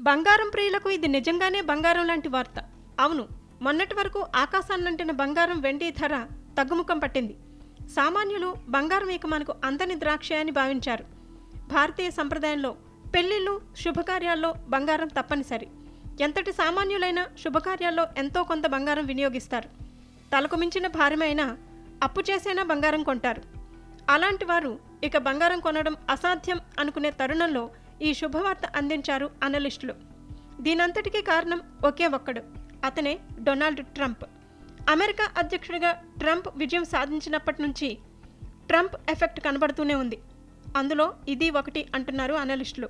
బంగారం ప్రియులకు ఇది నిజంగానే బంగారం లాంటి వార్త. అవును, మొన్నటి వరకు ఆకాశాన్నంటిన బంగారం వెండి ధర తగ్గుముఖం పట్టింది. సామాన్యులు బంగారం ఇక మనకు అంతని ద్రాక్ష అని భావించారు. భారతీయ సంప్రదాయంలో పెళ్లిళ్ళు, శుభకార్యాల్లో బంగారం తప్పనిసరి. ఎంతటి సామాన్యులైనా శుభకార్యాల్లో ఎంతో కొంత బంగారం వినియోగిస్తారు. తలకు మించిన భారమైనా అప్పు చేసైనా బంగారం కొంటారు. అలాంటి వారు ఇక బంగారం కొనడం అసాధ్యం అనుకునే తరుణంలో ఈ శుభవార్త అందించారు అనలిస్టులు. దీనంతటికీ కారణం ఒకే ఒక్కడు, అతనే డొనాల్డ్ ట్రంప్. అమెరికా అధ్యక్షుడిగా ట్రంప్ విజయం సాధించినప్పటి నుంచి ట్రంప్ ఎఫెక్ట్ కనబడుతూనే ఉంది. అందులో ఇది ఒకటి అంటున్నారు అనలిస్టులు.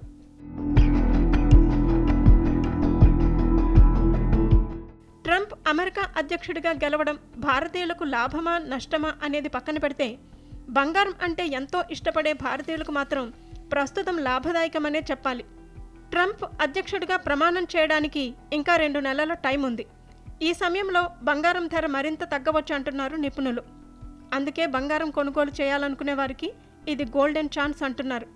ట్రంప్ అమెరికా అధ్యక్షుడిగా గెలవడం భారతీయులకు లాభమా నష్టమా అనేది పక్కన పెడితే, బంగారం అంటే ఎంతో ఇష్టపడే భారతీయులకు మాత్రం ప్రస్తుతం లాభదాయకమనే చెప్పాలి. ట్రంప్ అధ్యక్షుడిగా ప్రమాణం చేయడానికి ఇంకా 2 నెలల టైం ఉంది. ఈ సమయంలో బంగారం ధర మరింత తగ్గవచ్చు అంటున్నారు నిపుణులు. అందుకే బంగారం కొనుగోలు చేయాలనుకునే వారికి ఇది గోల్డెన్ ఛాన్స్ అంటున్నారు.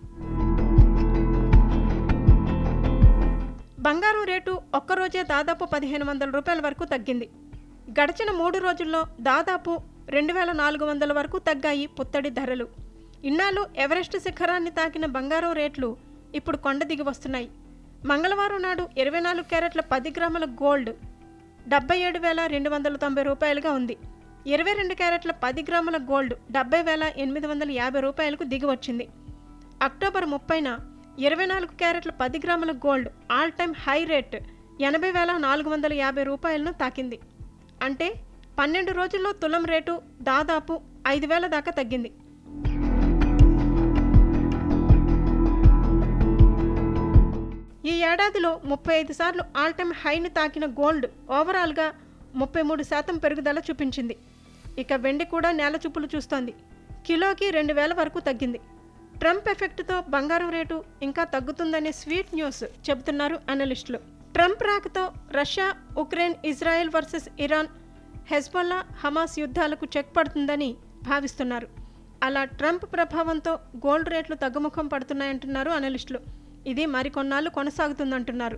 బంగారం రేటు ఒక్కరోజే దాదాపు 1500 రూపాయల వరకు తగ్గింది. గడిచిన 3 రోజుల్లో దాదాపు 2400 వరకు తగ్గాయి పుత్తడి ధరలు. ఇన్నాళ్ళు ఎవరెస్ట్ శిఖరాన్ని తాకిన బంగారం రేట్లు ఇప్పుడు కొండ దిగి వస్తున్నాయి. మంగళవారం నాడు 24 క్యారెట్ల 10 గ్రాముల గోల్డ్ 77,290 రూపాయలుగా ఉంది. 22 క్యారెట్ల 10 గ్రాముల గోల్డ్ 70,850 రూపాయలకు దిగి వచ్చింది. అక్టోబర్ 30న 24 క్యారెట్ల 10 గ్రాముల gold all time high rate 80,450 రూపాయలను తాకింది. అంటే 12 రోజుల్లో తులం రేటు దాదాపు 5,000 దాకా తగ్గింది. ఈ ఏడాదిలో 35 సార్లు ఆల్ టైమ్ హైని తాకిన గోల్డ్ ఓవరాల్గా 33% పెరుగుదల చూపించింది. ఇక వెండి కూడా నేల చూపులు చూస్తోంది. కిలోకి 2,000 వరకు తగ్గింది. ట్రంప్ ఎఫెక్ట్తో బంగారం రేటు ఇంకా తగ్గుతుందనే స్వీట్ న్యూస్ చెబుతున్నారు అనలిస్టులు. ట్రంప్ రాకతో Russia, Ukraine, Israel versus Iran, Hezbollah, Hamas యుద్ధాలకు చెక్ పడుతుందని భావిస్తున్నారు. అలా ట్రంప్ ప్రభావంతో గోల్డ్ రేట్లు తగ్గుముఖం పడుతున్నాయంటున్నారు అనలిస్టులు. ఇది మరికొన్నాళ్ళు కొనసాగుతుందంటున్నారు.